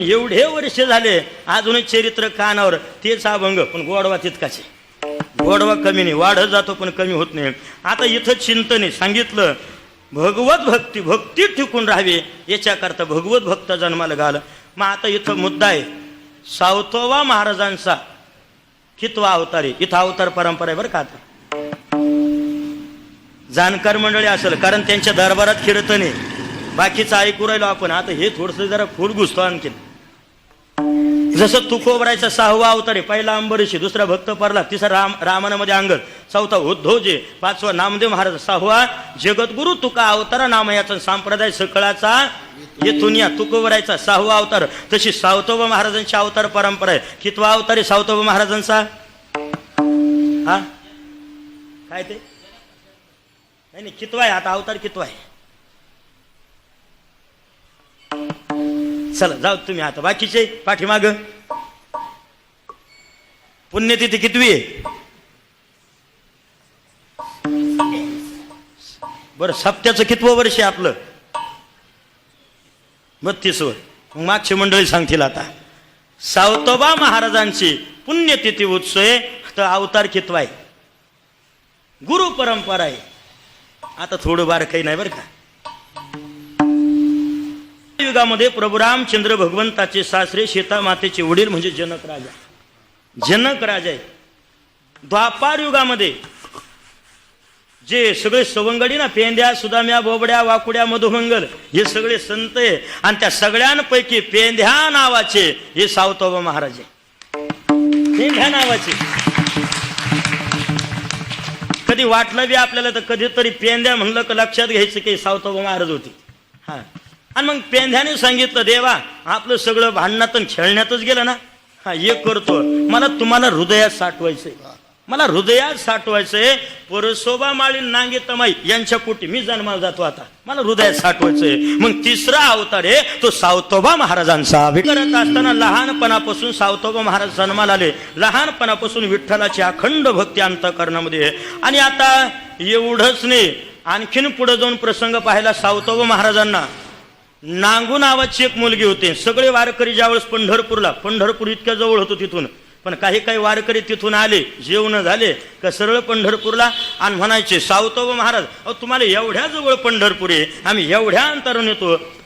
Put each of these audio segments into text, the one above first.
एवढे वर्ष झाले अजूनही चरित्र कानावर, तेच अभंग, पण गोडवा तितकाचे. गोडवा कमी नाही, वाढत जातो पण कमी होत नाही. आता इथं चिंतन आहे, सांगितलं भगवत भक्ती, भक्ती टिकून राहावी याच्याकरता भगवत भक्त जन्माला घाल. मग आता इथं मुद्दा आहे सावतोबा महाराजांचा कितवा अवतार आहे. इथं अवतार परंपरा आहे बरं का. आता जाणकार मंडळी असेल, कारण त्यांच्या दरबारात खेळत नाही, बाकीचं ऐकू राहिलो आपण. आता हे थोडंसं जरा फूट घुसतो आणखी. जसं तुकोबरायचा 6वा अवतार आहे. पहिला अंबरीशी, दुसरा भक्त प्रल्हाद, तिसरा रामायणामध्ये अंगद, चौथा उद्धवजी, 5वा नामदेव महाराज, 6वा जगद्गुरु तुका अवतारा नामयाचा संप्रदाय सकळाचा येथून या. तुकोबरायचा 6वा अवतार. तशी सावतोबा महाराजांची अवतार परंपरा आहे. कितवा अवतार आहे सावतोबा महाराजांचा? हा काय ते नाही कितवा आहे आता अवतार, कितवा आहे? चला जाऊ तुम्ही आता बाकीचे पाठीमाग. पुण्यतिथी कितवी आहे बरं? सप्त्याचं कितवं वर्ष आहे आपलं? 32व. मग मागची मंडळी सांगतील आता सावतोबा महाराजांची पुण्यतिथी उत्सव आहे, तर अवतार कितवा आहे? गुरु परंपरा आहे. आता थोडं बार काही नाही बरं का. युगामध्ये प्रभू रामचंद्र भगवंताचे सासरे सीता मातेचे वडील म्हणजे जनक राजा. जनक राजा आहे. द्वापार युगामध्ये जे सगळे सवंगडी ना, पेंद्या, सुदाम्या, बोबड्या, वाकुड्या, मधुमंगल, हे सगळे संत आहे. आणि त्या सगळ्यांपैकी पेंध्या नावाचे हे सावतोबा महाराज आहे. पेंध्या नावाचे कधी वाटलं बी आपल्याला तर कधीतरी पेंद्या म्हणलं का लक्षात घ्यायचं की सावतोबा महाराज होते. हा, आणि मग पेंध्याने सांगितलं देवा आपलं सगळं भांडणातून खेळण्यातच गेलं ना, हा एक करतो, मला तुम्हाला हृदयात साठवायचंय, मला हृदयात साठवायचंय. परसोबा माळी नांगे तमाई यांच्या पोटी मी जन्माला जातो, आता मला हृदयात साठवायचंय. मग तिसरा अवतार आहे तो सावतोबा महाराजांचा. करत असताना लहानपणापासून सावतोबा महाराज जन्माला आले. लहानपणापासून विठ्ठलाची अखंड भक्ती अंतःकरणामध्ये. आणि आता एवढंच नाही, आणखीन पुढे जाऊन प्रसंग पाहायला सावतोबा महाराजांना नांगू नावाची एक मुलगी होती. सगळे वारकरी ज्यावेळेस पंढरपूर इतक्या जवळ होतो तिथून, पण काही वारकरी तिथून आले, जेवण झाले का सरळ पंढरपूरला, आणि म्हणायचे सावतोबा महाराज अहो तुम्हाला एवढ्या जवळ पंढरपूर आहे, आम्ही एवढ्या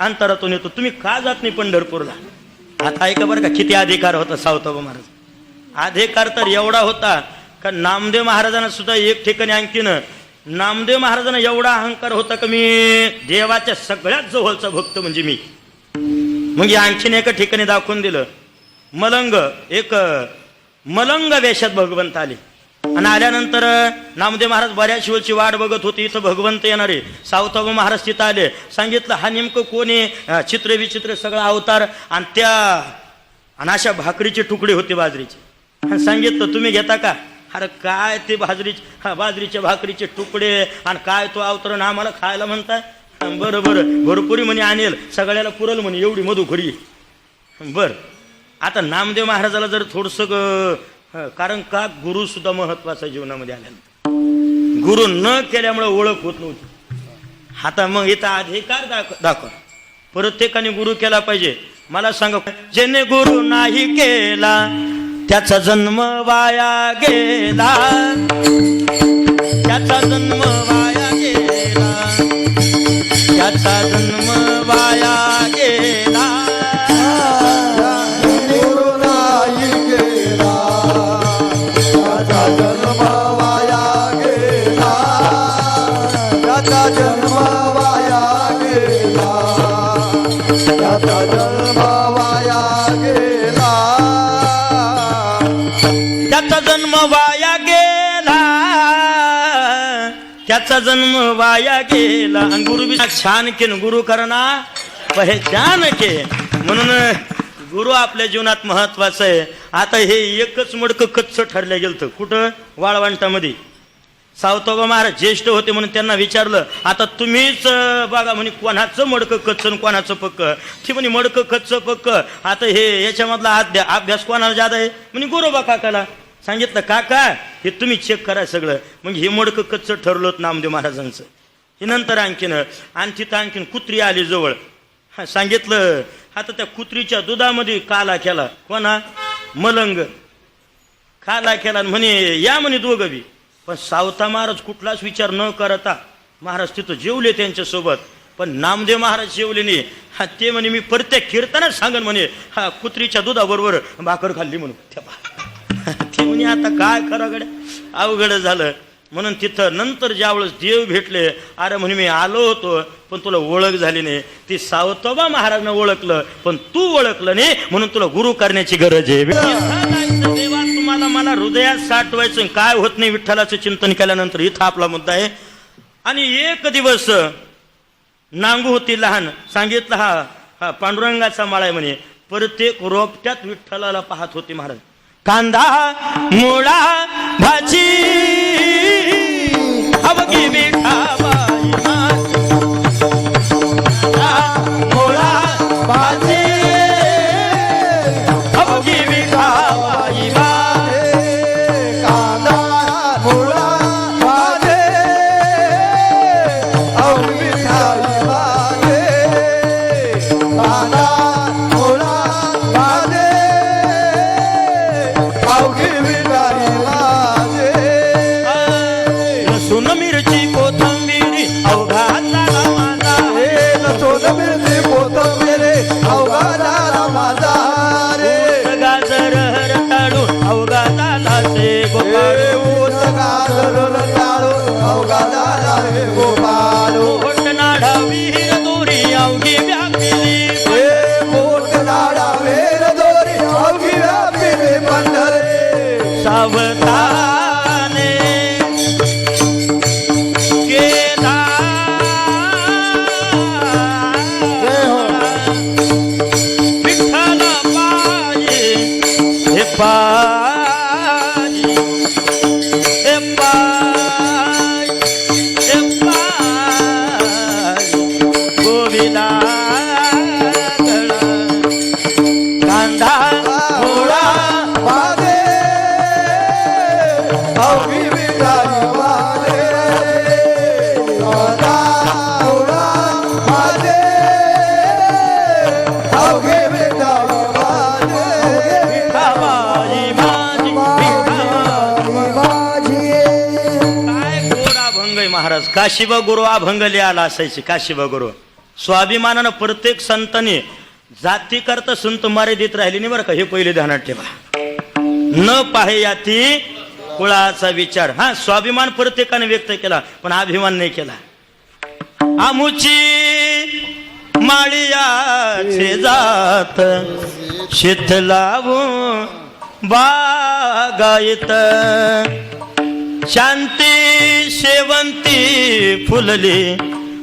अंतरातून येतो, तुम्ही का जात नाही पंढरपूरला? आता ऐका बरं का किती अधिकार होता सावतोबा महाराज. अधिकार तर एवढा होता का नामदेव महाराजांना सुद्धा एक ठिकाणी आणखीन नामदेव महाराजांना एवढा अहंकार होता का मी देवाच्या सगळ्यात जवळचा भक्त म्हणजे मी. मग आणखीन एका ठिकाणी दाखवून दिलं. मलंग वेशात भगवंत आले. आणि आल्यानंतर नामदेव महाराज बऱ्याच वेळची वाट बघत होते, इथं भगवंत येणारे. सावतोबा महाराज तिथं आले. सांगितलं हा नेमकं कोण आहे? चित्र विचित्र सगळा अवतार. आणि अशा भाकरीचे तुकडे होते बाजरीचे. सांगितलं तुम्ही घेता का? अरे काय ते बाजरीच्या भाकरीचे तुकडे आणि काय तो अवतरण आम्हाला खायला म्हणताय? बरं भरपुरी म्हणे आणेल, सगळ्याला पुरल म्हणे एवढी मधुखरी. बर आता नामदेव महाराजाला जर थोडस, कारण का गुरु सुद्धा महत्वाचा जीवनामध्ये आल्यानंतर, गुरु न केल्यामुळे ओळख होत नव्हती. आता मग इथं अधिकार दाखव, प्रत्येकाने गुरु केला पाहिजे. मला सांगा, ज्याने गुरु नाही केला त्याचा जन्म वाया गेला, त्याचा जन्म वाया गेला, त्याचा जन्म वाया गेला. गुरु नाही गेला त्याचा जन्म वाया गेला, त्याचा जन्म वाया गेला, त्याचा जन्म वाया गेला, त्याचा जन्म वाया गेला, त्याचा जन्म वाया गेला. आणि गुरु बी छान के गुरु करना पहचान के. म्हणून गुरु आपल्या जीवनात महत्वाचं आहे. आता हे एकच मडकं कच्च ठरलं गेलं. कुठं? वाळवंटामध्ये. सावतोबा महाराज ज्येष्ठ होते म्हणून त्यांना विचारलं आता तुम्हीच बघा म्हणे कोणाचं मडकं कच्च आणि कोणाचं पक्क. ती म्हणे मडकं कच्च पक्क. आता हे याच्यामधला अभ्यास कोणाला जादा आहे म्हणे गुरुबा काकाला. सांगितलं काका हे तुम्ही चेक करा सगळं. मग हे मडकं कच्च ठरलं नामदेव महाराजांचं. हे नंतर आणखीन तिथं आणखीन कुत्री आली जवळ. सांगितलं आता त्या कुत्रीच्या दुधामध्ये काला केला कोणा मलंग काला केला म्हणे या म्हणे दोघं बी. पण सावता महाराज कुठलाच विचार न करता महाराज तिथं जेवले त्यांच्यासोबत. पण नामदेव महाराज जेवले नाही. हा ते म्हणे मी प्रत्येक कीर्तनात सांगन म्हणे हा कुत्रीच्या दुधाबरोबर भाकर खाल्ली म्हणून. ते म्हणे आता काय करा गड्या अवघड झालं. म्हणून तिथं नंतर ज्यावेळेस देव भेटले अरे म्हणे मी आलो होतो पण तुला ओळख झाली नाही. ती सावतोबा महाराजनं ओळखलं पण तू ओळखलं नाही म्हणून तुला गुरु करण्याची गरज आहे. देवा तुम्हाला मला हृदयात साठवायचं काय होत नाही विठ्ठलाचं चिंतन केल्यानंतर इथं आपला मुद्दा आहे. आणि एक दिवस नांगू होती लहान सांगितलं हा पांडुरंगाचा माळा आहे म्हणे. प्रत्येक रोपट्यात विठ्ठलाला पाहत होती महाराज. कांदा मुळा भाजी अवघी विठाबाई मुळा भाजी अवघी विठाबाई कांदा मुळा भाजी अवघी विठाबाई कांदा मुळा भाजी अवघी विठाबाई लसूण मिरची कोथिंबीर अवघा झाला माझा. लसूण मिरची कोथिंबीर अवघा झाला माझा रे. गाजर रताळू अवघा झाला से गोपाळ. ऊस गाजर रताळू अवघा झाला रे गोपाळ. ओठ नाडा विहीर दोरी अवघी व्यापिली. मोठ नाडा वेर दोरी अवघी व्यापिली पंढरी. सावधाने केला विठ्ठल पायी हे पायी हे पायी हे पायी गोविला कांदा मुळा वादे अवघी विठाई वादे कांदा मुळा वादे अवघी विठाई वादे विठाबाई माझी विठाबाई. काय गोड अभंग आहे महाराज. काशिबा गुरु अभंग लिहायला असायचे. काशिबा गुरु स्वाभिमानानं प्रत्येक संतांनी जाती करता संत मर्यादित राहिली नाही बरं का. हे पहिले ध्यानात ठेवा. न पाहे याती कुळाचा विचार. हा स्वाभिमान प्रत्येकाने व्यक्त केला पण अभिमान नाही केला. आमुची माळियाचे जात शेत लावू बागायत शांती शेवंती फुलली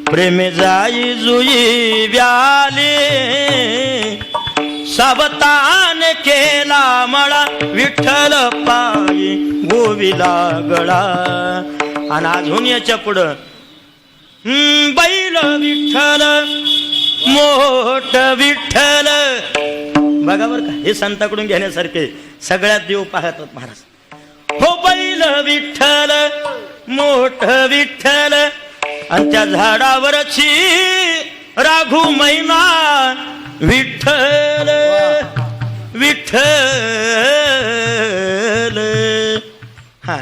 प्रेमे जाई जुई व्याली. सावतान केला मळा विठ्ठल पायी गोविला गळा. आणि अजून याच्या पुढं बैल विठ्ठल मोठ विठ्ठल. बघा बरं का हे संताकडून घेण्यासारखे. सगळ्यात देव पाहतात महाराज. हो बैल विठ्ठल मोठ विठ्ठल आणि त्या झाडावरची राघू मैना विठ्ठल विठ्ठल. हा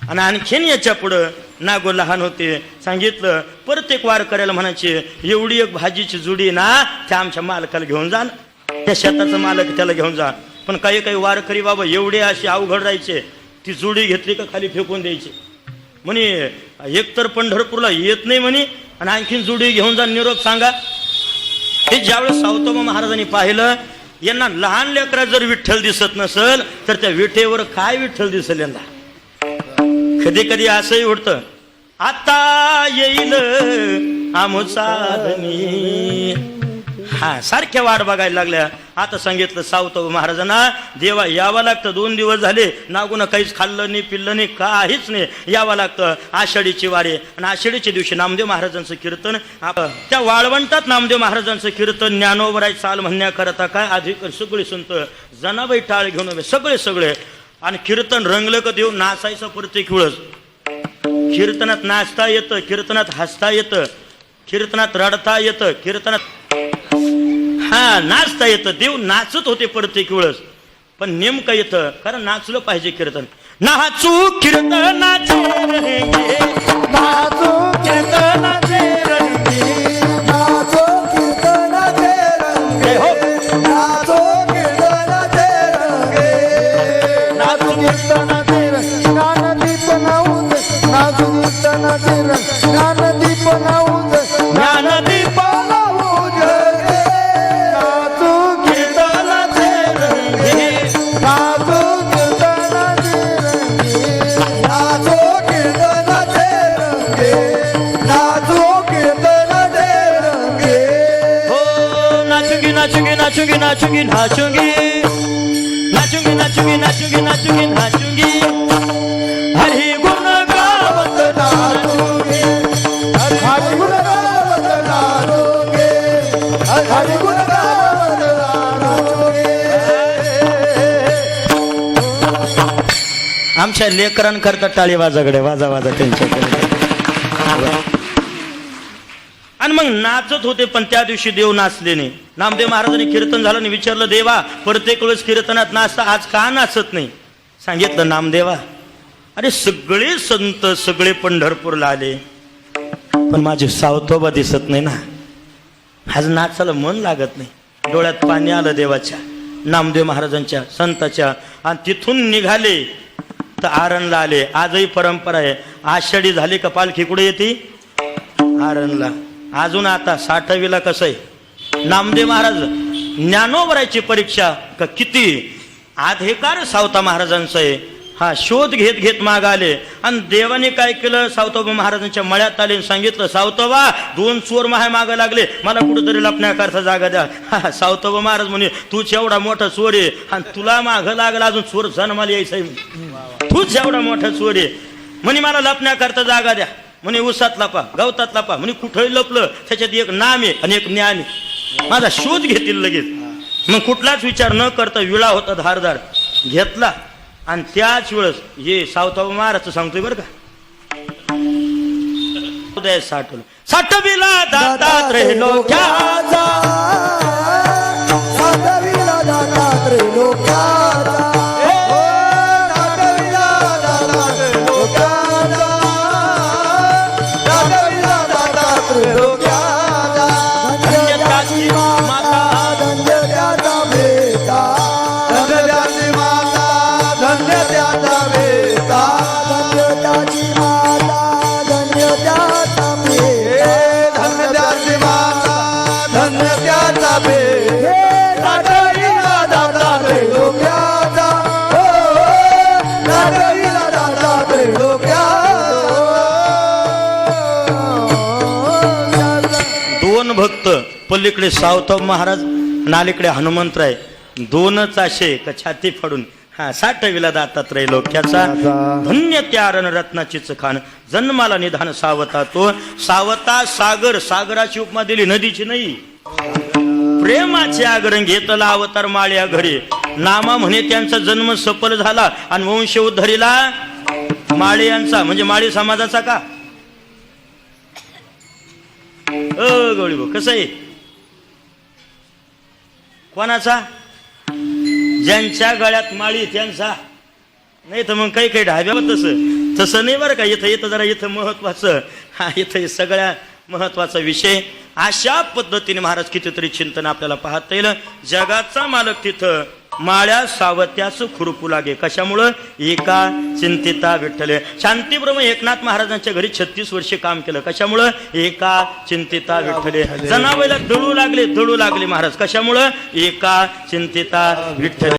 आणि आणखीन याच्या पुढं नागो लहान होते सांगितलं प्रत्येक वारकऱ्याला म्हणायचे एवढी एक भाजीची जुडी ना त्या आमच्या मालकाला घेऊन जा ना. त्या शेताचा मालक त्याला घेऊन जा. पण काही काही वारकरी बाबा एवढे असे अवघड राहायचे ती जुडी घेतली का खाली फेकून द्यायची. म्हणे एकतर पंढरपूरला येत नाही म्हणे आणि आणखीन जुडी घेऊन जा निरोप सांगा. हे ज्यावेळेस सावतोबा महाराजांनी पाहिलं यांना लहान लेकरा जर विठ्ठल दिसत नसल तर त्या विठेवर काय विठ्ठल दिसेल यांना. कधी कधी असंही उडतं आता येईल आमोसाधनी. हा सारख्या वाट बघायला लागल्या. आता सांगितलं सावतोबा महाराजांना देवा यावं लागतं. 2 दिवस झाले नागून काहीच खाल्लं नाही पिल्लं नाही काहीच नाही. यावं लागतं. आषाढीची वारी आणि आषाढीच्या दिवशी नामदेव महाराजांचं कीर्तन. त्या वाळवंटात नामदेव महाराजांचं कीर्तन ज्ञानोबराय चाल म्हणण्याकरता काय अधिक सगळे संत जनाबाई टाळ घेऊन उभे सगळे. आणि कीर्तन रंगलं का देव नाचायचं प्रत्येक वेळच. कीर्तनात नाचता येतं, कीर्तनात हसता येतं, कीर्तनात रडता येतं, कीर्तनात हा नाचता येतं. देव नाचत होते प्रत्येक वेळेस, पण नेमकं येतं कारण नाचलं पाहिजे कीर्तन. नाचू कीर्तनाचे रंगे, नाचो कीर्तनाचे रंगे, नाचो कीर्तनाचे रंगे, नाचो कीर्तनाचे रंगे, नाचो कीर्तनाचे रंग, ज्ञानदीप नाऊद, नाचो कीर्तनाचे रंग, ज्ञानदीप नाऊद, ज्ञानदीप नाऊद गे. नाचो कीर्तनाचे रंगे, नाचो कीर्तनाचे रंगे, नाचो कीर्तनाचे रंगे, नाचो कीर्तनाचे रंगे. हो नाचूंगी नाचूंगी नाचूंगी नाचूंगी नाचूंगी नाचूंगी नाचूंगी नाचूंगी नाचूंगी नाचूंगी हरि गुण गावत नाचोगे, हरि गुण गावत नाचोगे, हरि गुण गावत नाचोगे. आमच्या लेकरांकरता टाळी वाजाकडे वाजा वाजा त्यांच्याकडे. आणि मग नाचत होते, पण त्या दिवशी देव नाचले नाही. नामदेव महाराजांनी कीर्तन झालं आणि विचारलं, देवा प्रत्येक वेळेस कीर्तनात नाचता, आज का नाचत नाही? सांगितलं, नामदेवा अरे सगळे संत सगळे पंढरपूरला आले, पण माझे सावतोबा दिसत नाही ना. आज नाचायला मन लागत नाही. डोळ्यात पाणी आलं देवाच्या, नामदेव महाराजांच्या, संताच्या. आणि तिथून निघाले तर आरणला आले. आजही परंपरा आहे, आषाढी झाली का पालखी कुठे येते? आरणला. अजून आता 60वीला कसं आहे, नामदेव महाराज ज्ञानोबरायची परीक्षा का किती अधिकार सावता महाराजांचं आहे. हा शोध घेत घेत माग आले आणि देवाने काय केलं, सावतोबा महाराजांच्या मळ्यात आले आणि सांगितलं, सावतोबा 2 चोर माहे माग लागले, मला कुठेतरी लपण्याकरता जागा द्या. हा सावतोबा महाराज म्हणे, तूच एवढा मोठा चोर आहे आणि तुला माग लागला अजून चोर जन्माला यायचं, तूच एवढा मोठा चोर आहे म्हणे, मला लपण्याकरता जागा द्या. म्हणे उसात लपा, गवतात लपा. म्हणे कुठंही लपलं त्याच्यात एक नाम आहे आणि एक ज्ञान आहे, माझा शोध घेतील लगेच. मग कुठलाच विचार न करता विळा होता धारदार घेतला आणि त्याच वेळेस हे सावतोबा महाराज सांगतोय बरं का, उदय साठवलं. साठविला दातात्रय लोक्याचा, साठविला दातात्रय लोक्याचा, साठविला दातात्रय लोक्याचा, साठविला दातात्रय लोक्याचा. धन्य त्याची माता, धन्य त्याचा बेटा, धन्य त्याची माता, धन्य त्याचा बेटा, धन्य त्याची माता, धन्य त्याचा बेटा, धन्य त्याची माता, धन्य त्याचा बेटा. साठविला दातात्रय लोक्याचा, साठविला दातात्रय लोक्याचा. 2 भक्त, पलीकडे सावतोबा महाराज आणि अलीकडे हनुमंतराय, 2च असे का छाती फाडून हा साठविला दातात्रय लोक्याचा. धन्य त्या अरण रत्नाचीच खान, जन्माला निधान सावता तो. सावता सागर, सागराची उपमा दिली, नदीची नाही. प्रेमाचे आगरण घेतला अवतार माळ्या घरी, नामा म्हणे त्यांचा जन्म सफल झाला आणि वंश उद्धरीला माळी यांचा, म्हणजे माळी समाजाचा का गवळी भाऊ कसं आहे, कोणाचा? ज्यांच्या गळ्यात माळी त्यांचा. नाही तर मग काही काही ढाब्यावर तसं नाही बरं का. इथं जरा इथं महत्वाचं, हा इथं सगळ्या महत्वाचा विषय. अशा पद्धतीने महाराज कितीतरी चिंतन आपल्याला पाहता येईल. जगाचा मालक तिथं माळ्या सावत्यास खुरपू लागे, कशामुळं? एका चिंतिता विठ्ठल. शांतीब्रह्म एकनाथ महाराजांच्या घरी 36 वर्षे काम केलं, कशामुळं? एका चिंतिता विठ्ठल. जनावराला दळू लागले महाराज, कशामुळं? एका चिंतिता विठ्ठल.